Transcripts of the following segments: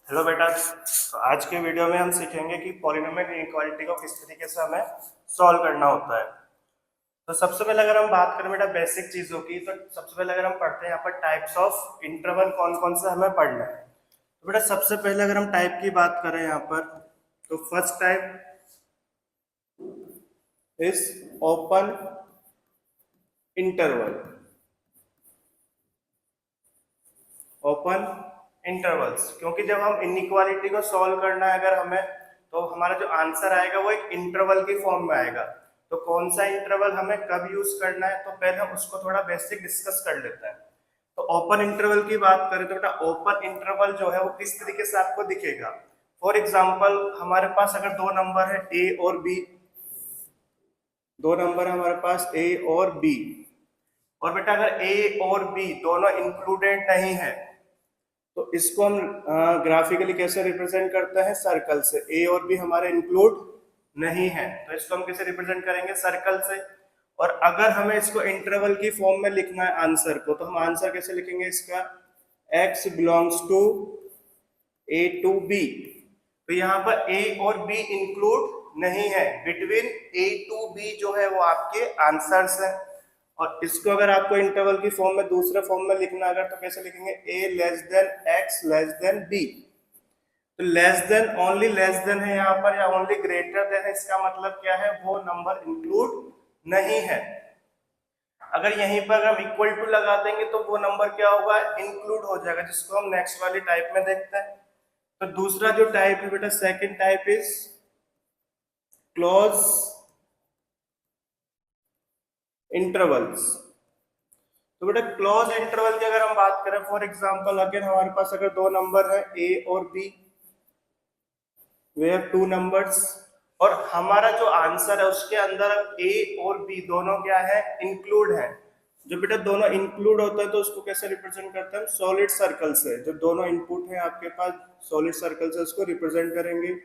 Hello बेटा। तो आज के वीडियो में हम सीखेंगे कि पॉलिनोमियल इनइक्वालिटी को किस तरीके से हमें सॉल्व करना होता है। तो सबसे पहले अगर हम बात करें बेटा बेसिक चीजों की, तो सबसे पहले अगर हम पढ़ते हैं यहाँ पर टाइप्स ऑफ इंटरवल कौन कौन से हमें पढ़ना है। तो बेटा सबसे पहले अगर हम टाइप की बात करें यहाँ पर, तो first type is open interval. Open intervals, क्योंकि जब हम इनइक्वालिटी को सॉल्व करना है अगर हमें, तो हमारा जो आंसर आएगा वो एक इंटरवल की फॉर्म में आएगा। तो कौन सा इंटरवल हमें कब यूज करना है, तो पहले हम उसको थोड़ा बेसिक डिस्कस कर लेते हैं। तो ओपन इंटरवल की बात करें तो बेटा ओपन इंटरवल जो है वो किस तरीके से आपको दिखेगा। फॉर एग्जाम्पल हमारे पास अगर दो नंबर है ए और बी, दो नंबर है हमारे पास ए और बी, और बेटा अगर ए और बी दोनों इंक्लूडेड नहीं है तो इसको हम ग्राफिकली कैसे रिप्रेजेंट करते हैं, सर्कल से। ए और बी हमारे इंक्लूड नहीं है तो इसको हम कैसे रिप्रेजेंट करेंगे, सर्कल से। और अगर हमें इसको इंटरवल की फॉर्म में लिखना है आंसर को, तो हम आंसर कैसे लिखेंगे इसका, x belongs to A to B. तो यहाँ पर ए और बी इंक्लूड नहीं है, बिटवीन ए टू बी जो है वो आपके आंसर्स हैं। और इसको अगर आपको इंटरवल की फॉर्म में दूसरे फॉर्म में लिखना अगर, तो कैसे लिखेंगे, a less than x less then b। तो less than, only less than है यहाँ पर, या ओनली ग्रेटर देन है, इसका मतलब क्या है, वो नंबर इंक्लूड नहीं है। अगर यहीं पर अगर हम इक्वल टू लगा देंगे तो वो नंबर क्या होगा, इंक्लूड हो जाएगा, जिसको हम नेक्स्ट वाली टाइप में देखते हैं। तो दूसरा जो टाइप है बेटा, second type is close intervals. तो बेटा क्लोज इंटरवल की अगर हम बात करें, फॉर एग्जांपल अगर हमारे पास अगर दो नंबर है ए और B, we have two numbers, और हमारा जो आंसर है उसके अंदर ए और बी दोनों क्या है, इंक्लूड है। जो बेटा दोनों इंक्लूड होता है तो उसको कैसे रिप्रेजेंट करते हैं, सॉलिड सर्कल से। जो दोनों इनपुट है आपके पास, सॉलिड सर्कल से उसको रिप्रेजेंट करेंगे।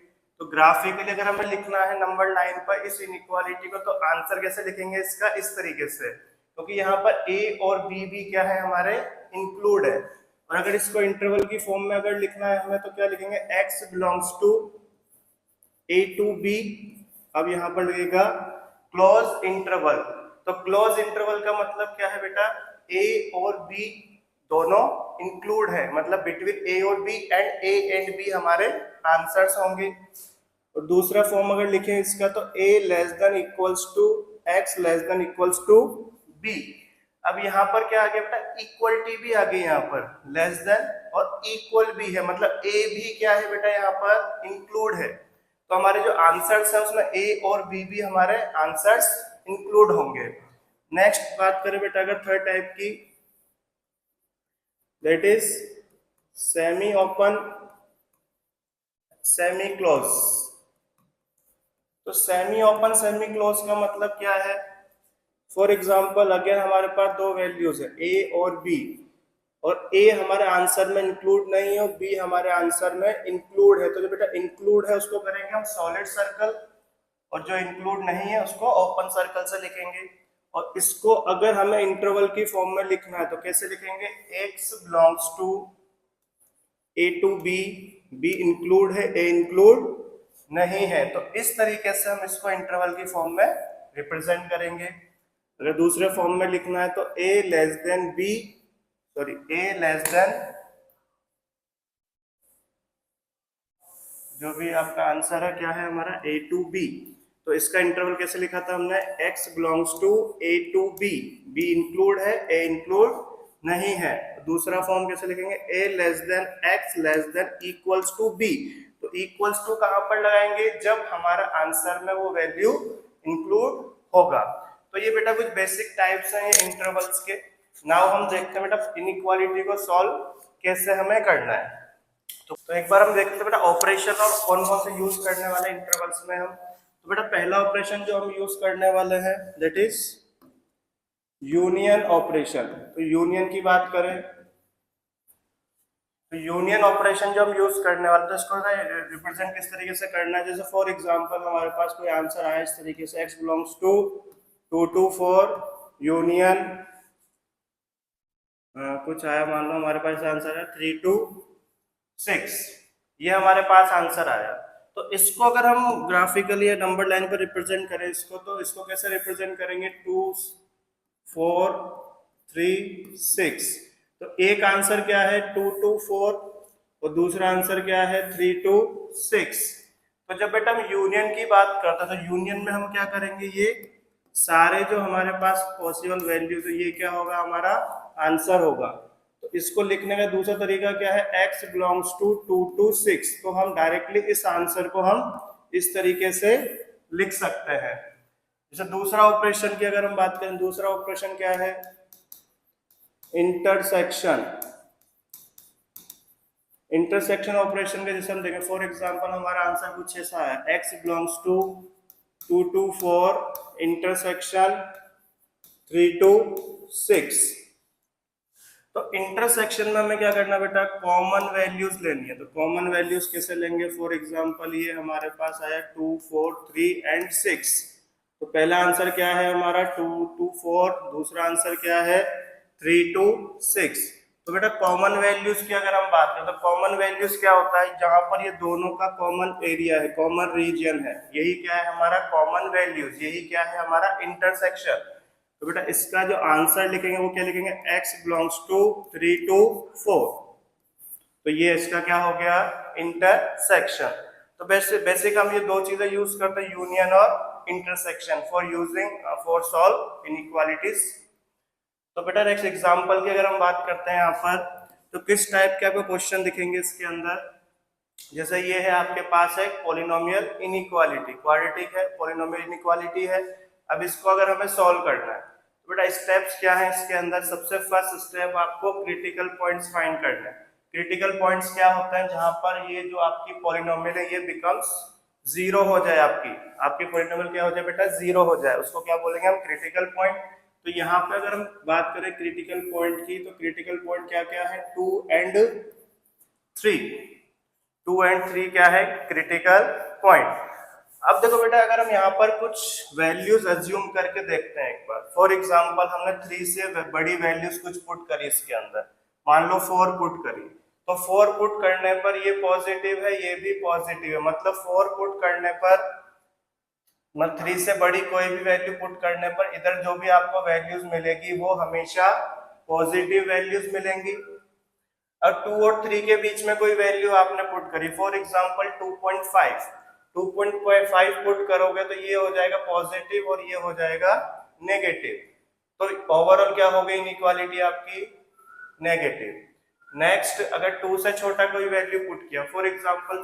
तो ग्राफिकली अगर हमें लिखना है नंबर लाइन पर इस इनइक्वालिटी को, तो आंसर कैसे लिखेंगे इसका, इस तरीके से, क्योंकि यहाँ पर ए और बी भी क्या है, हमारे इंक्लूड है। और अगर इसको इंटरवल की फॉर्म में अगर लिखना है हमें, तो क्या लिखेंगे, x belongs to A to B. अब यहां पर लगेगा क्लोज इंटरवल। तो क्लोज इंटरवल का मतलब क्या है बेटा, ए और बी दोनों इंक्लूड है, मतलब बिटवीन ए और B, and A and B हमारे आंसर्स होंगे। और दूसरा फॉर्म अगर लिखें इसका, तो a less than equals to x less than equals to b। अब यहाँ पर क्या आ गया बेटा, इक्वलिटी भी आ गई यहाँ पर, लेस देन और इक्वल भी है, मतलब a भी क्या है बेटा यहाँ पर इंक्लूड है। तो हमारे जो आंसर्स है उसमें a और b भी हमारे आंसर्स इंक्लूड होंगे। नेक्स्ट बात करें बेटा अगर थर्ड टाइप की, that is semi open semi close. तो सेमी ओपन सेमी क्लोज का मतलब क्या है, फॉर एग्जाम्पल अगर हमारे पास दो वैल्यूज है ए और बी, और ए हमारे आंसर में इंक्लूड नहीं है और बी हमारे आंसर में इंक्लूड है, तो जो बेटा इंक्लूड है उसको करेंगे हम सॉलिड सर्कल, और जो इंक्लूड नहीं है उसको ओपन सर्कल से लिखेंगे। और इसको अगर हमें इंटरवल की फॉर्म में लिखना है तो कैसे लिखेंगे, x belongs to A to B, B include है, ए इंक्लूड नहीं है। तो इस तरीके से हम इसको इंटरवल की फॉर्म में रिप्रेजेंट करेंगे। अगर दूसरे फॉर्म में लिखना है तो a less than B, sorry a less than, जो भी आपका आंसर है क्या है हमारा, a टू b। तो इसका इंटरवल कैसे लिखा था हमने, x belongs to a to b, b include है, a इंक्लूड नहीं है। दूसरा फॉर्म कैसे लिखेंगे, a less than x less than equals to b। तो इक्वल्स टू कहां पर लगाएंगे, जब हमारा आंसर में वो वैल्यू इंक्लूड होगा। तो ये बेटा कुछ बेसिक टाइप्स हैं ये इंटरवल्स के। नाउ हम देखते हैं बेटा इनइक्वालिटी को सॉल्व कैसे हमें करना है। तो एक बार हम देखते हैं बेटा ऑपरेशन और कौन कौन से यूज करने वाले इंटरवल्स में हम। तो बेटा पहला ऑपरेशन जो हम यूज करने वाले हैं दैट इज यूनियन ऑपरेशन। तो यूनियन की बात करें तो यूनियन ऑपरेशन जो हम यूज करने वाले थे इसको रिप्रेजेंट किस तरीके से करना है। जैसे फॉर एग्जांपल हमारे पास कोई आंसर आया इस तरीके से, x belongs to 2 to 4 union, कुछ आया मान लो हमारे पास आंसर है 3 to 6। ये हमारे पास आंसर आया। तो इसको अगर हम ग्राफिकली या नंबर लाइन पर रिप्रेजेंट करें इसको, तो इसको कैसे रिप्रेजेंट करेंगे, 2 4 3 6। तो एक आंसर क्या है 2 2 4 और दूसरा आंसर क्या है 3 2 6। तो जब बेटा हम यूनियन की बात करते हैं तो यूनियन में हम क्या करेंगे, ये सारे जो हमारे पास पॉसिबल वैल्यूज है ये क्या होगा, हमारा आंसर होगा। तो इसको लिखने का दूसरा तरीका क्या है, x बिलोंग्स टू 2 to 6। तो हम डायरेक्टली इस आंसर को हम इस तरीके से लिख सकते हैं। जैसे दूसरा ऑपरेशन की अगर हम बात करें, दूसरा ऑपरेशन क्या है, इंटरसेक्शन। इंटरसेक्शन ऑपरेशन के जैसे हम देखें, फॉर एग्जांपल हमारा आंसर कुछ ऐसा है, x belongs to 2 to 4 intersection 3 to 6। तो इंटरसेक्शन में हमें क्या करना बेटा, कॉमन वैल्यूज लेनी है। तो कॉमन वैल्यूज कैसे लेंगे, फॉर एग्जांपल ये हमारे पास आया 2 4 3 एंड 6। तो पहला आंसर क्या है हमारा 2 2 4, दूसरा आंसर क्या है 3 2 6। तो बेटा कॉमन वैल्यूज की अगर हम बात करें तो कॉमन वैल्यूज क्या होता है, जहां पर ये दोनों का कॉमन एरिया है, कॉमन रीजन है, यही क्या है हमारा कॉमन वैल्यूज, यही क्या है हमारा इंटरसेक्शन। तो बेटा इसका जो आंसर लिखेंगे वो क्या लिखेंगे, x बिलोंग्स टू 3 to 4। तो ये इसका क्या हो गया, इंटरसेक्शन। तो बेसिक हम ये दो चीजें यूज करते हैं, यूनियन और इंटरसेक्शन, फॉर सॉल्व इनइक्वालिटीज। तो बेटा नेक्स्ट एग्जांपल की अगर हम बात करते हैं यहाँ पर, तो किस टाइप के आपको क्वेश्चन दिखेंगे इसके अंदर। जैसे ये है आपके पास है पॉलिनोमियल इनइक्वालिटी, क्वाड्रेटिक है, पॉलिनोमियल इनइक्वालिटी है। अब इसको अगर हमें सॉल्व करना है तो बेटा स्टेप्स क्या है इसके अंदर, सबसे फर्स्ट स्टेप आपको क्रिटिकल पॉइंट्स फाइंड करना है। क्रिटिकल पॉइंट्स क्या होता है, जहां पर ये जो आपकी पॉलिनोमियल है ये बिकम्स जीरो हो जाए, आपकी पॉलिनोमियल क्या हो जाए बेटा, जीरो हो जाए, उसको क्या बोलेंगे हम, क्रिटिकल पॉइंट। तो यहाँ पे अगर हम बात करें क्रिटिकल पॉइंट की, तो क्रिटिकल पॉइंट क्या क्या है, 2 and 3। 2 and 3 क्या है, क्रिटिकल पॉइंट। अब देखो बेटा अगर हम यहाँ पर कुछ वैल्यूज अज्यूम करके देखते हैं एक बार, फॉर एग्जांपल हमने 3 से बड़ी वैल्यूज कुछ पुट करी इसके अंदर, मान लो 4 पुट करी। तो 4 पुट करने पर ये पॉजिटिव है, ये भी पॉजिटिव है, मतलब 4 पुट करने पर, मतलब 3 से बड़ी कोई भी वैल्यू पुट करने पर इधर जो भी आपको वैल्यूज मिलेगी वो हमेशा पॉजिटिव वैल्यूज मिलेंगी। और 2 और 3 के बीच में कोई वैल्यू आपने पुट करी, फॉर एग्जांपल 2.5 पुट करोगे तो ये हो जाएगा पॉजिटिव और ये हो जाएगा नेगेटिव। तो ओवरऑल क्या हो गई इनइक्वालिटी आपकी, नेगेटिव। नेक्स्ट अगर 2 से छोटा कोई वैल्यू पुट किया, फॉर एग्जांपल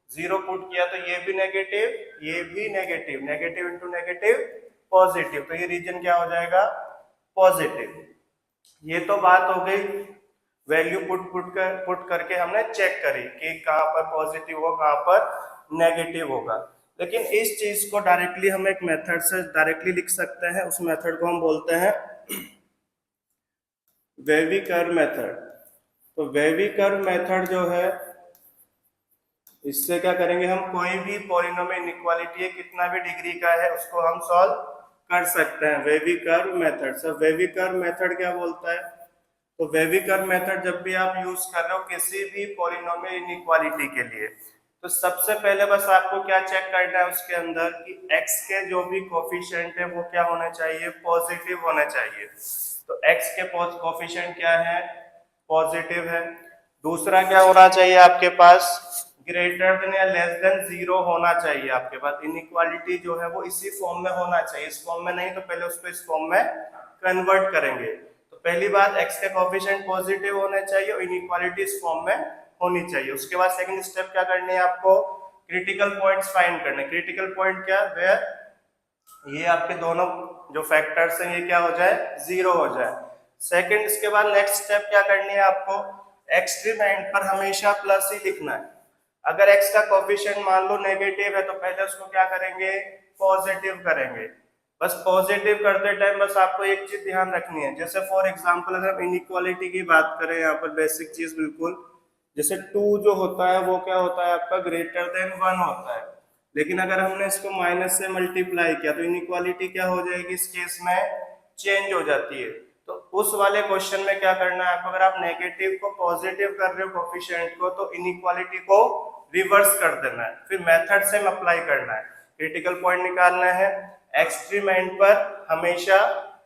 0 पुट किया तो ये भी नेगेटिव, ये भी negative, negative into negative positive, तो ये रीजन क्या हो जाएगा, पॉजिटिव। ये तो बात हो गई वैल्यू पुट करके हमने चेक करी कि कहां पर पॉजिटिव हो कहां पर नेगेटिव होगा। लेकिन इस चीज को डायरेक्टली हम एक मेथड से डायरेक्टली लिख सकते हैं, उस मेथड को हम बोलते हैं वेवी कर्व मेथड। तो वेवी कर्व मेथड जो है, इससे क्या करेंगे हम, कोई भी पॉलिनोमियल इनइक्वालिटी है कितना भी डिग्री का है उसको हम सॉल्व कर सकते हैं वेवी कर्व मेथड से। वेवी कर्व मेथड क्या बोलता है, तो वेवी कर्व मेथड जब भी आप यूज कर रहे हो किसी भी पॉलिनोमियल इनइक्वालिटी के लिए, तो सबसे पहले बस आपको क्या चेक करना है उसके अंदर कि x के जो भी कोफिशिएंट है वो क्या होने चाहिए, पॉजिटिव होने चाहिए। तो x के कोफिशिएंट क्या है, पॉजिटिव है। दूसरा क्या होना चाहिए आपके पास, ग्रेटर देन या लेस देन 0 होना चाहिए आपके पास। इनइक्वालिटी जो है वो इसी फॉर्म में होना चाहिए, इस फॉर्म में नहीं तो पहले उसको इस फॉर्म में कन्वर्ट करेंगे। तो पहली बात x के कोफिशिएंट पॉजिटिव होने चाहिए और इनइक्वालिटी इस फॉर्म में होनी चाहिए। उसके बाद सेकंड स्टेप क्या करनी है आपको, क्रिटिकल पॉइंट्स फाइंड करने। क्रिटिकल पॉइंट क्या, वेयर ये आपके दोनों जो फैक्टर्स हैं ये क्या हो जाए, 0 हो जाए। सेकंड इसके बाद नेक्स्ट स्टेप क्या करनी है आपको, एक्सट्रीम एंड पर हमेशा प्लस ही लिखना है। अगर x का कोफिशिएंट मान लो नेगेटिव है तो पहले उसको क्या करेंगे, पॉजिटिव करेंगे। बस पॉजिटिव करते टाइम बस आपको एक चीज ध्यान रखनी है, जैसे फॉर एग्जांपल अगर हम इनइक्वालिटी की बात करें यहाँ पर बेसिक चीज बिल्कुल, जैसे 2 जो होता है वो क्या होता है आपका ग्रेटर देन 1 होता है। लेकिन अगर हमने इसको माइनस से मल्टीप्लाई किया तो इनइक्वालिटी क्या हो जाएगी, इस केस में चेंज हो जाती है। तो उस वाले क्वेश्चन में क्या करना है आपको, अगर आप नेगेटिव को पॉजिटिव कर रहे हो कोफिशिएंट को, तो इनइक्वालिटी को रिवर्स कर देना है, फिर मेथड सेम अप्लाई करना है। क्रिटिकल पॉइंट निकालना है, एक्सट्रीम एंड पर हमेशा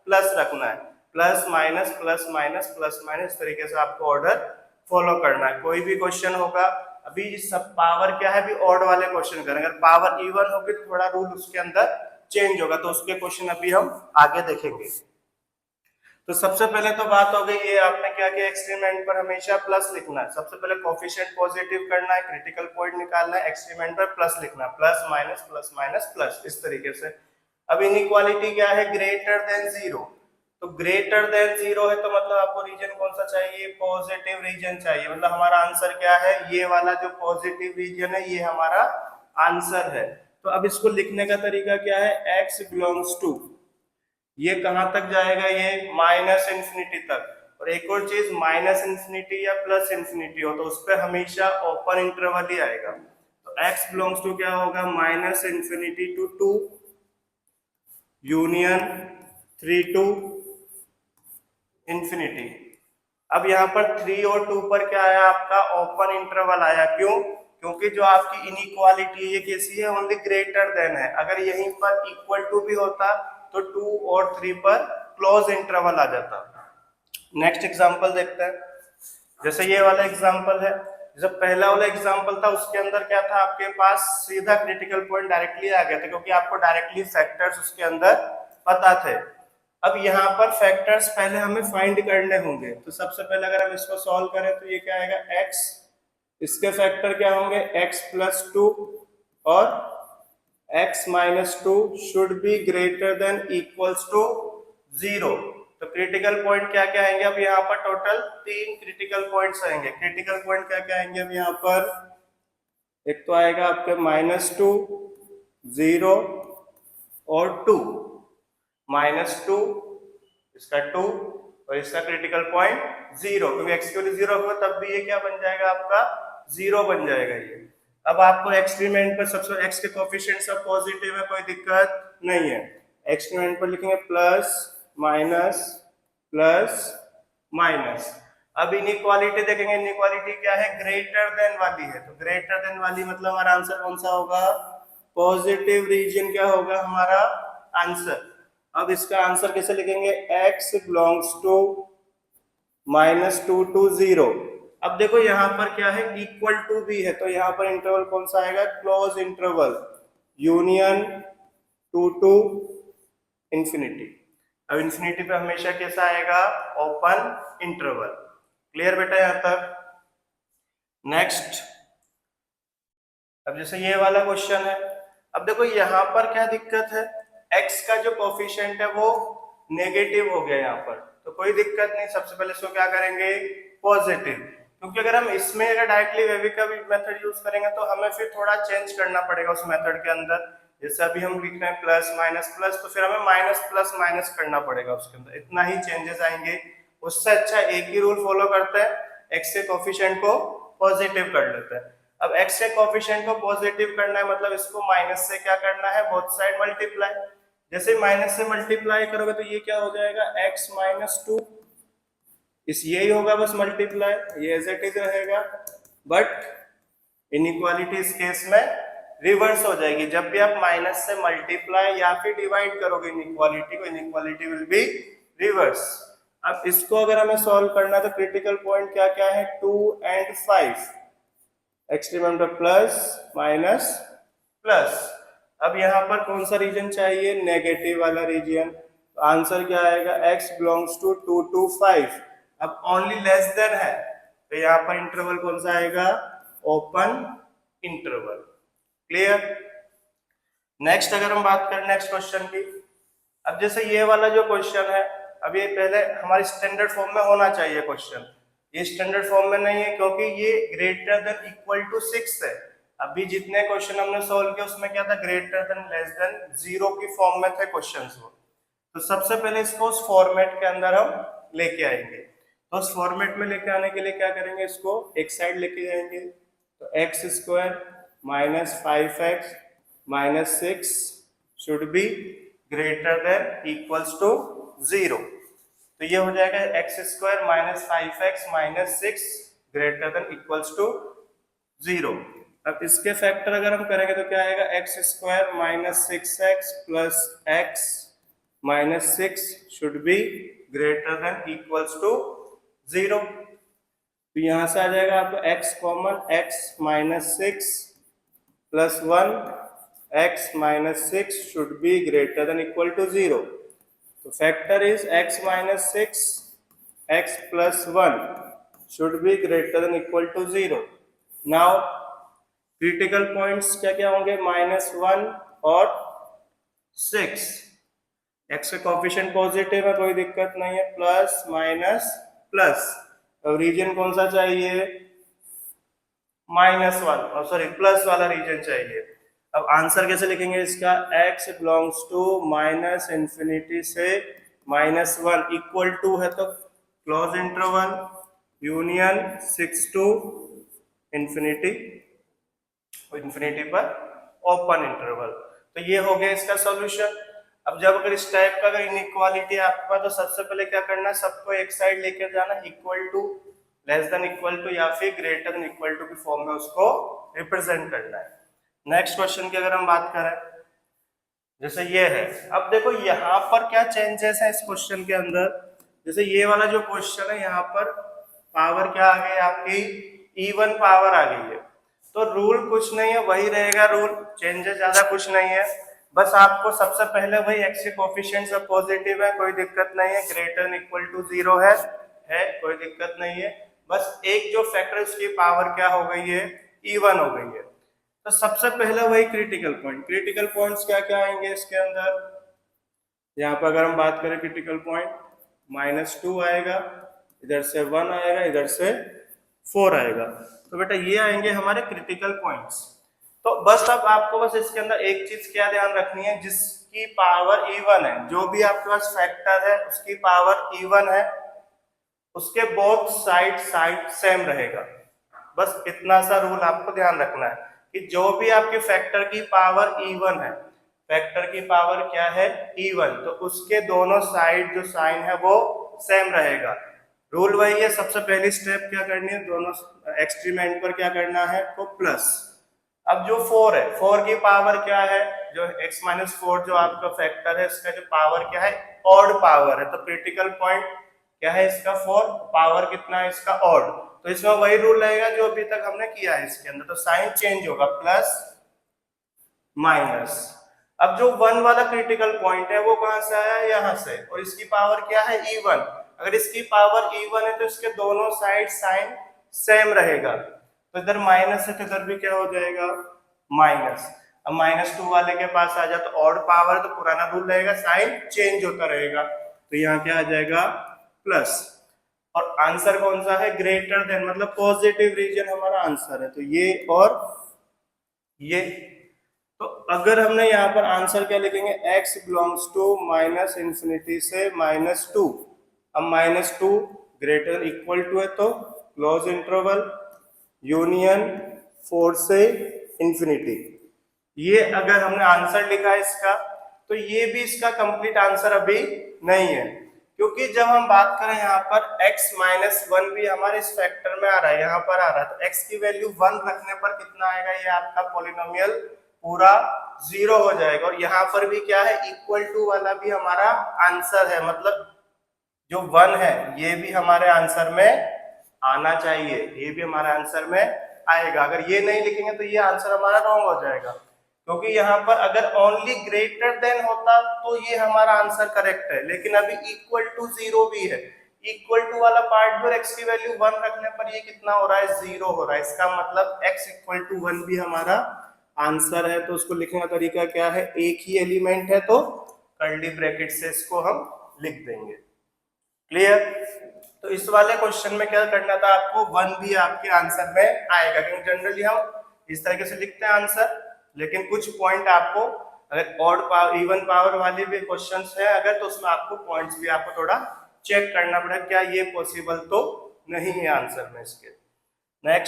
प्लस रखना है, plus minus plus minus plus minus, इस तरीके से आपको ऑर्डर फॉलो करना है। कोई भी क्वेश्चन होगा, अभी सब पावर क्या है, अभी ऑड वाले क्वेश्चन करेंगे, अगर पावर इवन होगी तो थोड़ा रूल उसके अंदर चेंज होगा, तो उसके क्वेश्चन अभी हम आगे देखेंगे। तो सबसे पहले तो बात हो गई ये आपने क्या किया, एक्सट्रीम एंड पर हमेशा प्लस लिखना है। सबसे पहले कोफिशिएंट पॉजिटिव करना है, क्रिटिकल पॉइंट निकालना है, एक्सट्रीम एंड पर प्लस लिखना है, प्लस माइनस प्लस, इस तरीके से। अब इनइक्वालिटी क्या है, ग्रेटर देन जीरो, तो ग्रेटर देन जीरो है तो मतलब आपको रीजन कौन सा चाहिए, पॉजिटिव रीजन चाहिए, मतलब हमारा आंसर क्या है, ये वाला जो पॉजिटिव रीजन है ये हमारा आंसर है। तो अब इसको लिखने का तरीका क्या है, x बिलोंग्स टू, ये कहां तक जाएगा, ये माइनस इंफिनिटी तक। और एक और चीज, माइनस इंफिनिटी या प्लस इंफिनिटी हो तो उस पर हमेशा ओपन इंटरवल ही आएगा। तो x बिलोंग्स टू क्या होगा, minus infinity to 2 union 3 to infinity. अब यहाँ पर 3 और 2 पर क्या आया, आपका ओपन इंटरवल आया, क्यों, क्योंकि जो आपकी इनइक्वालिटी है ये कैसी है, ओनली ग्रेटर देन है। अगर यहीं पर इक्वल टू भी होता तो 2 और 3 पर क्लोज इंटरवल आ जाता। नेक्स्ट एग्जांपल देखते हैं, जैसे ये वाला एग्जांपल है, जब पहला वाला एग्जांपल था उसके अंदर क्या था, आपके पास सीधा क्रिटिकल पॉइंट डायरेक्टली आ गया था, क्योंकि आपको डायरेक्टली फैक्टर्स उसके अंदर पता थे। अब यहाँ पर फैक्टर्स पहले हमें फाइंड करने होंगे, तो सबसे पहले अगर हम इसको सॉल्व करें तो ये क्या आएगा, x, इसके फैक्टर क्या होंगे, x प्लस 2 और x minus 2 should be greater than equals to 0। तो क्रिटिकल पॉइंट क्या क्या आएंगे, अब यहाँ पर टोटल 3 क्रिटिकल पॉइंट्स आएंगे। क्रिटिकल पॉइंट क्या क्या आएंगे अब यहाँ पर, एक तो आएगा आपके -2, 0 और 2, -2, इसका 2 और इसका क्रिटिकल पॉइंट 0, क्योंकि x की वैल्यू 0 होगा तब भी ये क्या बन जाएगा, आपका 0 बन जाएगा ये। अब आपको एक्सट्रीम एंड पर सबसे x के कोफिशिएंट सब पॉजिटिव है, कोई दिक्कत नहीं है। एक्सट्रीम एंड पर लिखेंगे प्लस माइनस प्लस माइनस। अब इनइक्वालिटी देखेंगे, इनइक्वालिटी क्या है, ग्रेटर देन वाली है, तो ग्रेटर देन वाली मतलब हमारा आंसर कौन सा होगा, पॉजिटिव रीजन क्या होगा हमारा आंसर। अब इसका आंसर कैसे लिखेंगे, x बिलोंग्स टू -2 टू 0। अब देखो यहाँ पर क्या है, इक्वल टू भी है, तो यहाँ पर इंटरवल कौन सा आएगा, close interval, union 2 to infinity. अब इंफिनिटी पे हमेशा कैसा आएगा, ओपन इंटरवल। क्लियर बेटा यहाँ तक। नेक्स्ट, अब जैसे ये वाला क्वेश्चन है, अब देखो यहाँ पर क्या दिक्कत है, x का जो कोफिशिएंट है वो नेगेटिव हो गया यहाँ पर, तो कोई दिक्कत नहीं। सबसे पहले इसको क्या करेंगे, पॉजिटिव, क्योंकि अगर हम इसमें अगर डायरेक्टली वेवी का भी मेथड यूज करेंगे तो हमें फिर थोड़ा चेंज करना पड़ेगा उस मेथड के अंदर। जैसे अभी हम लिख रहे हैं प्लस माइनस प्लस, तो फिर हमें माइनस प्लस माइनस करना पड़ेगा उसके अंदर, इतना ही चेंजेस आएंगे। उससे अच्छा एक ही रूल फॉलो करते हैं, x के कोफिशिएंट को पॉजिटिव कर लेते हैं। अब x के कोफिशिएंट को पॉजिटिव करना है मतलब इसको माइनस से क्या करना है, बोथ साइड मल्टीप्लाई। जैसे माइनस से मल्टीप्लाई करोगे तो ये क्या हो जाएगा, x माइनस 2, इस यही होगा बस मल्टीप्लाई, ये एज इट इज रहेगा। बट इनइक्वालिटी इस केस में रिवर्स हो जाएगी, जब भी आप माइनस से मल्टीप्लाई या फिर डिवाइड करोगे इनइक्वालिटी को, इनइक्वालिटी विल बी रिवर्स। अब इसको अगर हमें सॉल्व करना है तो क्रिटिकल पॉइंट क्या क्या है, 2 and 5, एक्सट्रीम पर प्लस माइनस प्लस। अब यहाँ पर कौन सा रीजन चाहिए, नेगेटिव वाला रीजन। तो आंसर क्या आएगा, x बिलोंग्स टू 2 to 5। अब ओनली लेस देन है तो यहाँ पर इंटरवल कौन सा आएगा, ओपन इंटरवल। क्लियर। नेक्स्ट अगर हम बात करें नेक्स्ट क्वेश्चन की, अब जैसे ये वाला जो क्वेश्चन है, अब ये पहले हमारी स्टैंडर्ड फॉर्म में होना चाहिए क्वेश्चन, ये स्टैंडर्ड फॉर्म में नहीं है क्योंकि ये ग्रेटर देन इक्वल टू 6 है। अभी जितने क्वेश्चन हमने सॉल्व किए उसमें क्या था, ग्रेटर देन लेस देन 0 की फॉर्म में थे क्वेश्चंस वो। तो सबसे पहले इसको उस फॉर्मेट के अंदर हम लेके आएंगे। तो उस फॉर्मेट में लेके आने के लिए क्या करेंगे, इसको एक साइड लेके जाएंगे, तो x square minus 5x minus 6 should be greater than equals to 0। तो ये हो जाएगा x square minus 5x minus 6 greater than equals to 0। अब इसके फैक्टर अगर हम करेंगे तो क्या आएगा, x square minus 6x plus x minus 6 should be greater than equals to 0। तो यहां से आ जाएगा आपको x common, x minus 6 plus 1 x minus 6 should be greater than equal to 0। तो factor is x minus 6 x plus 1 should be greater than equal to 0। Now critical points क्या क्या होंगे, -1 और 6। x का कोफिशिएंट पॉजिटिव है, कोई दिक्कत नहीं है, प्लस माइनस प्लस। अब रीजन कौन सा चाहिए, -1, सॉरी प्लस वाला रीजन चाहिए। अब आंसर कैसे लिखेंगे इसका, x belongs to minus infinity से -1 इक्वल टू है तो close interval union 6 to infinity, infinity पर ओपन इंटरवल। तो ये हो गया इसका सॉल्यूशन। अब जब अगर इस टाइप का अगर इनइक्वालिटी आपके पास, तो सबसे पहले क्या करना है, सबको एक साइड लेकर जाना, equal to, less than equal to या फिर ग्रेटर देन इक्वल टू की फॉर्म में उसको रिप्रेजेंट करना है। नेक्स्ट क्वेश्चन की अगर हम बात करें, जैसे ये है, अब देखो यहाँ पर क्या चेंजेस है इस क्वेश्चन के अंदर। जैसे ये वाला जो क्वेश्चन है, यहाँ पर पावर क्या आ गई आपकी, इवन पावर आ गई है। तो रूल कुछ नहीं है, वही रहेगा रूल, चेंजेस ज्यादा कुछ नहीं है। बस आपको सबसे पहले वही एक्स के कोफिशिएंट्स अब पॉजिटिव है, कोई दिक्कत नहीं है, ग्रेटर देन इक्वल टू 0 है कोई दिक्कत नहीं है। बस एक जो फैक्टर उसकी पावर क्या हो गई है, इवन हो गई है। तो सबसे पहले वही क्रिटिकल पॉइंट, क्रिटिकल पॉइंट्स क्या क्या आएंगे इसके अंदर, यहाँ पर अगर हम बात करें क्रिटिकल पॉइंट, -2 आएगा, इधर से 1 आएगा, इधर से 4 आएगा। तो बेटा ये आएंगे हमारे क्रिटिकल पॉइंट्स। तो बस अब आपको बस इसके अंदर एक चीज क्या ध्यान रखनी है, जिसकी पावर इवन है, जो भी आपके पास फैक्टर है उसकी पावर इवन है, उसके बोथ साइड सेम रहेगा। बस इतना सा रूल आपको ध्यान रखना है कि जो भी आपके फैक्टर की पावर इवन है, फैक्टर की पावर क्या है, इवन, तो उसके दोनों साइड जो साइन है वो सेम रहेगा। रूल वही है, सबसे पहली स्टेप क्या करनी है, दोनों एक्सट्रीम एंड पर क्या करना है, तो प्लस। अब जो 4 है, 4 की पावर क्या है, जो x माइनस 4 जो आपका फैक्टर है, इसका जो पावर क्या है, ऑड पावर है। तो क्रिटिकल पॉइंट क्या है इसका, 4, पावर कितना है इसका, ऑड। तो इसमें वही रूल रहेगा जो अभी तक हमने किया है इसके अंदर। तो साइन चेंज होगा, प्लस माइनस। अब जो 1 वाला क्रिटिकल पॉइंट है वो कहां से आया, यहां से, और इसकी पावर क्या है, इवन। अगर इसकी पावर इवन है तो इसके दोनों साइड साइन सेम रहेगा। तो इधर माइनस है तो इधर भी क्या हो जाएगा, माइनस। अब -2 वाले के पास आ जाए तो ऑड पावर, तो पुराना रूल रहेगा, साइन चेंज होता रहेगा। तो यहाँ क्या आ जाएगा, प्लस। और आंसर कौन सा है, ग्रेटर देन, मतलब पॉजिटिव रीजन हमारा आंसर है। तो ये और ये, तो अगर हमने यहाँ पर आंसर क्या लिखेंगे, x belongs to minus infinity से -2। अब -2 ग्रेटर इक्वल टू है तो क्लोज इंटरवल यूनियन 4 से इंफिनिटी। ये अगर हमने आंसर लिखा है इसका, तो ये भी इसका कंप्लीट आंसर अभी नहीं है, क्योंकि जब हम बात करें यहाँ पर x माइनस 1 भी हमारे इस फैक्टर में आ रहा है, यहाँ पर आ रहा है, तो x की वैल्यू 1 रखने पर कितना आएगा, ये आपका पॉलिनोमियल पूरा 0 हो जाएगा। और यहाँ पर भी क्या है, इक्वल टू वाला भी हमारा आंसर है, मतलब जो 1 है ये भी हमारे आंसर में आना चाहिए, ये भी हमारा आंसर में आएगा। अगर ये नहीं लिखेंगे तो ये आंसर हमारा रॉन्ग हो जाएगा, क्योंकि यहाँ पर अगर ओनली ग्रेटर देन होता तो ये हमारा आंसर करेक्ट है, लेकिन अभी इक्वल टू 0 भी है। इक्वल टू वाला पार्ट पर x की वैल्यू 1 रखने पर ये कितना हो रहा है, 0 हो रहा है। इसका मतलब x इक्वल टू 1 भी हमारा आंसर है। तो उसको लिखने का तरीका क्या है, एक ही एलिमेंट है तो कर्ली ब्रैकेट से इसको हम लिख देंगे। क्लियर। तो इस वाले क्वेश्चन में क्या करना था आपको, 1 भी आपके आंसर में आएगा, क्योंकि जनरली हम इस तरीके से लिखते हैं आंसर, लेकिन कुछ पॉइंट आपको, अगर ऑड पावर इवन पावर वाले भी क्वेश्चंस है अगर, तो उसमें आपको पॉइंट्स भी आपको थोड़ा चेक करना पड़ेगा, क्या ये पॉसिबल तो नहीं है आंसर में इसके। नेक्स्ट